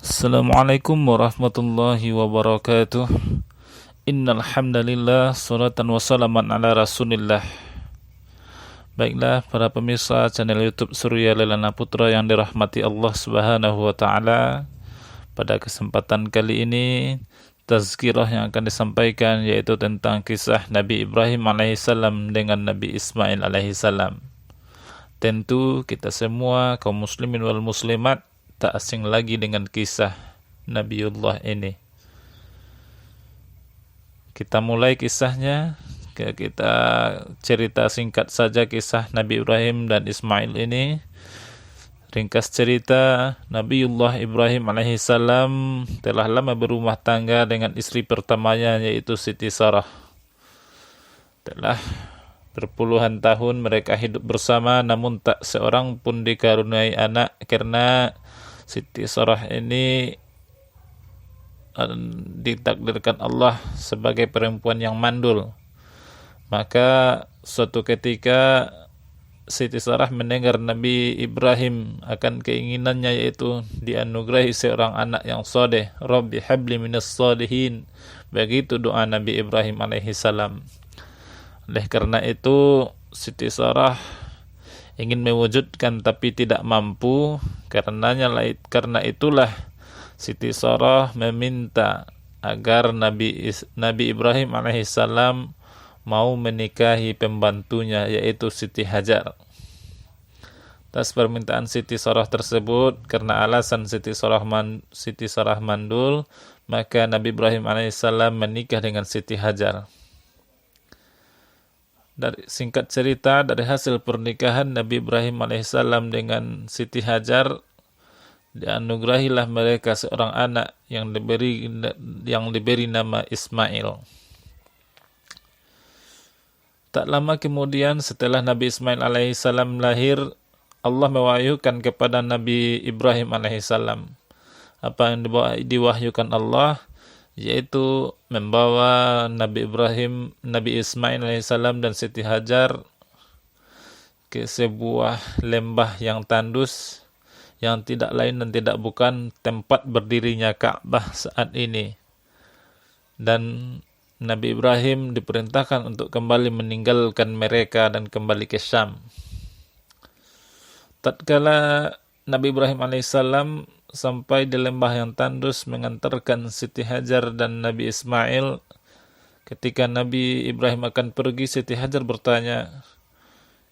Assalamualaikum warahmatullahi wabarakatuh. Innal hamdalillah salatan wassalaman ala Rasulillah. Baiklah para pemirsa channel YouTube Surya Lelana Putra yang dirahmati Allah Subhanahu wa taala. Pada kesempatan kali ini tazkirah yang akan disampaikan yaitu tentang kisah Nabi Ibrahim alaihissalam dengan Nabi Ismail alaihissalam. Tentu kita semua kaum muslimin wal muslimat tak asing lagi dengan kisah Nabiullah ini. Kita mulai kisahnya, kita cerita singkat saja kisah Nabi Ibrahim dan Ismail ini. Ringkas cerita, Nabiullah Ibrahim alaihissalam telah lama berumah tangga dengan istri pertamanya yaitu Siti Sarah. Telah berpuluhan tahun mereka hidup bersama, namun tak seorang pun dikaruniai anak karena Siti Sarah ini ditakdirkan Allah sebagai perempuan yang mandul. Maka suatu ketika Siti Sarah mendengar Nabi Ibrahim akan keinginannya yaitu dianugerahi seorang anak yang saleh. Rabbi habli minas salihin. Begitu doa Nabi Ibrahim alaihissalam. Oleh karena itu Siti Sarah ingin mewujudkan tapi tidak mampu, karena itulah Siti Sarah meminta agar Nabi Ibrahim alaihissalam mau menikahi pembantunya yaitu Siti Hajar. Atas permintaan Siti Sarah tersebut, karena alasan Siti Sarah mandul, maka Nabi Ibrahim alaihissalam menikah dengan Siti Hajar. Dari singkat cerita, dari hasil pernikahan Nabi Ibrahim alaihissalam dengan Siti Hajar, dianugerahilah mereka seorang anak yang diberi nama Ismail. Tak lama kemudian setelah Nabi Ismail alaihissalam lahir, Allah mewahyukan kepada Nabi Ibrahim alaihissalam apa yang diwahyukan Allah, yaitu membawa Nabi Ismail alaihissalam dan Siti Hajar ke sebuah lembah yang tandus, yang tidak lain dan tidak bukan tempat berdirinya Ka'bah saat ini. Dan Nabi Ibrahim diperintahkan untuk kembali meninggalkan mereka dan kembali ke Syam. Tatkala Nabi Ibrahim alaihissalam sampai di lembah yang tandus mengantarkan Siti Hajar dan Nabi Ismail, ketika Nabi Ibrahim akan pergi, Siti Hajar bertanya,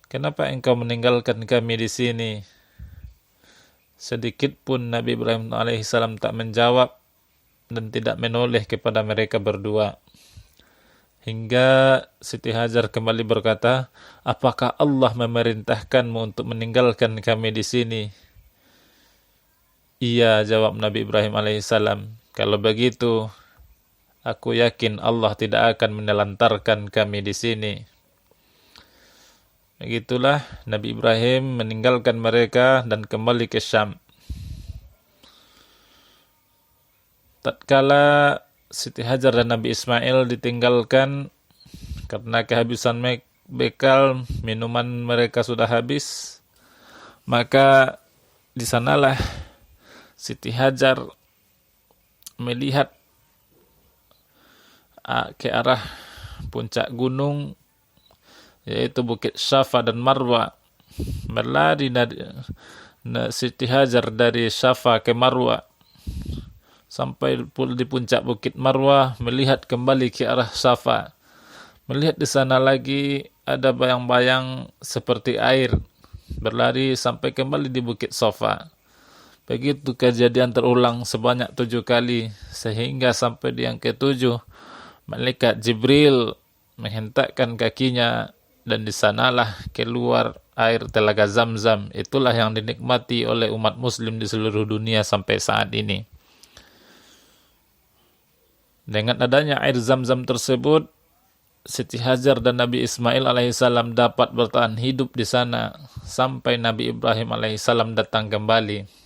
"Kenapa engkau meninggalkan kami di sini?" Sedikit pun Nabi Ibrahim alaihissalam tak menjawab dan tidak menoleh kepada mereka berdua. Hingga Siti Hajar kembali berkata, "Apakah Allah memerintahkanmu untuk meninggalkan kami di sini?" "Iya," jawab Nabi Ibrahim alaihissalam. "Kalau begitu, aku yakin Allah tidak akan menelantarkan kami di sini." Begitulah Nabi Ibrahim meninggalkan mereka dan kembali ke Syam. Tatkala Siti Hajar dan Nabi Ismail ditinggalkan karena kehabisan bekal, minuman mereka sudah habis, maka di sanalah Siti Hajar melihat ke arah puncak gunung yaitu Bukit Syafa dan Marwa. Berlari Siti Hajar dari Syafa ke Marwa sampai di puncak Bukit Marwa, melihat kembali ke arah Syafa. Melihat di sana lagi ada bayang-bayang seperti air, berlari sampai kembali di Bukit Syafa. Begitu kejadian terulang sebanyak 7 kali, sehingga sampai di yang ke-7 malaikat Jibril menghentakkan kakinya dan di sanalah keluar air telaga Zamzam. Itulah yang dinikmati oleh umat muslim di seluruh dunia sampai saat ini. Dengan adanya air Zamzam tersebut, Siti Hajar dan Nabi Ismail alaihissalam dapat bertahan hidup di sana sampai Nabi Ibrahim alaihissalam datang kembali.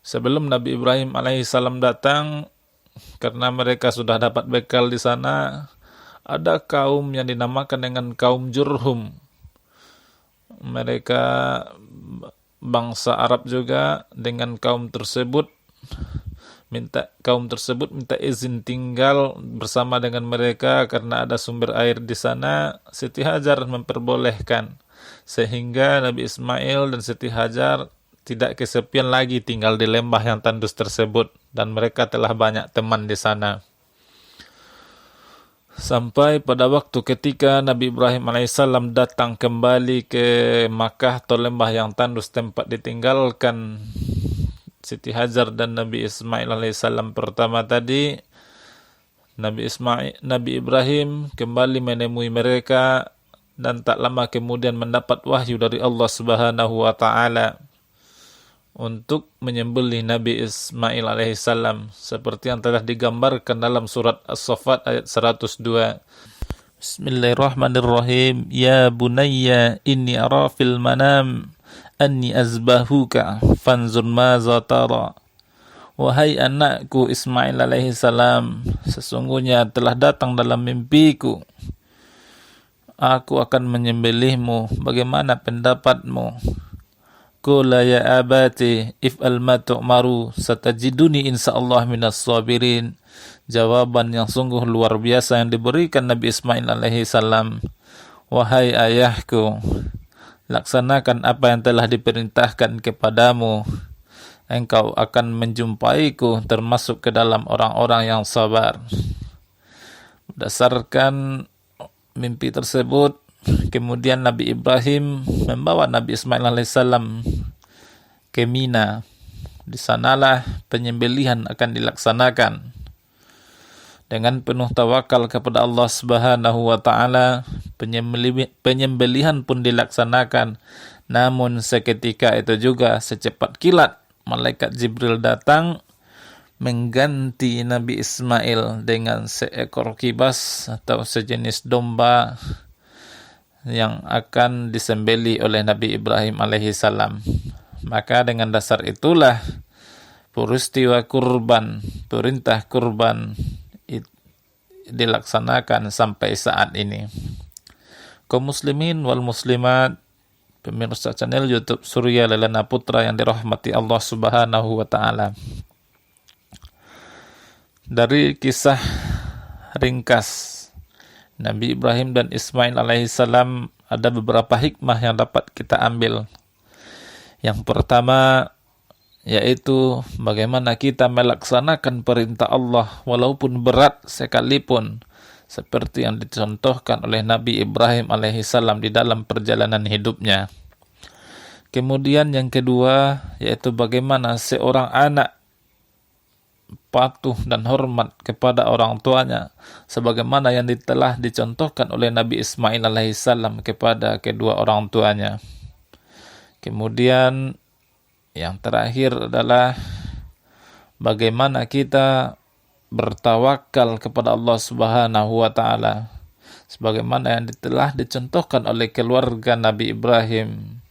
Sebelum Nabi Ibrahim alaihissalam datang, karena mereka sudah dapat bekal di sana, ada kaum yang dinamakan dengan kaum Jurhum. Mereka bangsa Arab juga dengan kaum tersebut minta izin tinggal bersama dengan mereka karena ada sumber air di sana. Siti Hajar memperbolehkan, sehingga Nabi Ismail dan Siti Hajar tidak kesepian lagi tinggal di lembah yang tandus tersebut, dan mereka telah banyak teman di sana. Sampai pada waktu ketika Nabi Ibrahim alaihissalam datang kembali ke Makkah atau lembah yang tandus tempat ditinggalkan Siti Hajar dan Nabi Ismail alaihissalam pertama tadi, Nabi Ibrahim kembali menemui mereka dan tak lama kemudian mendapat wahyu dari Allah Subhanahu wa taala untuk menyembelih Nabi Ismail alaihissalam seperti yang telah digambarkan dalam surat As-Saffat ayat 102. Bismillahirrahmanirrahim. Ya bunayya inni ara fil manam anni azbahuka fanzur maza tara. Wahai anakku Ismail alaihi salam, sesungguhnya telah datang dalam mimpiku, aku akan menyembelihmu, bagaimana pendapatmu? Qula ya abati if'al ma tu'maru satajiduni insyaallah minas sabirin. Jawaban yang sungguh luar biasa yang diberikan Nabi Ismail alaihi salam. Wahai ayahku, laksanakan apa yang telah diperintahkan kepadamu, engkau akan menjumpaiku termasuk ke dalam orang-orang yang sabar. Berdasarkan mimpi tersebut, kemudian Nabi Ibrahim membawa Nabi Ismail alaihissalam ke Mina. Di sanalah penyembelihan akan dilaksanakan. Dengan penuh tawakal kepada Allah Subhanahu wa taala, penyembelihan pun dilaksanakan. Namun seketika itu juga secepat kilat malaikat Jibril datang mengganti Nabi Ismail dengan seekor kibas atau sejenis domba yang akan disembelih oleh Nabi Ibrahim alaihi salam. Maka dengan dasar itulah peristiwa kurban, perintah kurban dilaksanakan sampai saat ini. Kaum muslimin wal muslimat, pemirsa channel YouTube Surya Lelana Putra yang dirahmati Allah Subhanahu wa taala. Dari kisah ringkas Nabi Ibrahim dan Ismail alaihissalam ada beberapa hikmah yang dapat kita ambil. Yang pertama yaitu bagaimana kita melaksanakan perintah Allah walaupun berat sekalipun, seperti yang dicontohkan oleh Nabi Ibrahim alaihissalam di dalam perjalanan hidupnya. Kemudian yang kedua yaitu bagaimana seorang anak patuh dan hormat kepada orang tuanya sebagaimana yang telah dicontohkan oleh Nabi Ismail alaihissalam kepada kedua orang tuanya. Kemudian yang terakhir adalah bagaimana kita bertawakal kepada Allah Subhanahu wa taala sebagaimana yang telah dicontohkan oleh keluarga Nabi Ibrahim.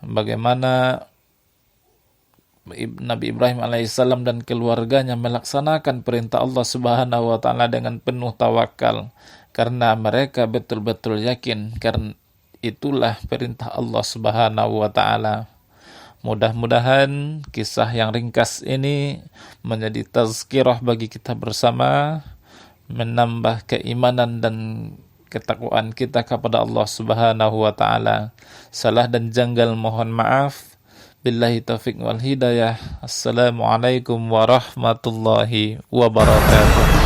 Bagaimana Nabi Ibrahim alaihissalam dan keluarganya melaksanakan perintah Allah Subhanahu wa taala dengan penuh tawakal karena mereka betul-betul yakin karena itulah perintah Allah Subhanahu wa taala. Mudah-mudahan kisah yang ringkas ini menjadi tazkirah bagi kita bersama, menambah keimanan dan ketakwaan kita kepada Allah Subhanahu wa taala. Salah dan janggal mohon maaf. Billahi taufiq wal hidayah. Assalamualaikum warahmatullahi wabarakatuh.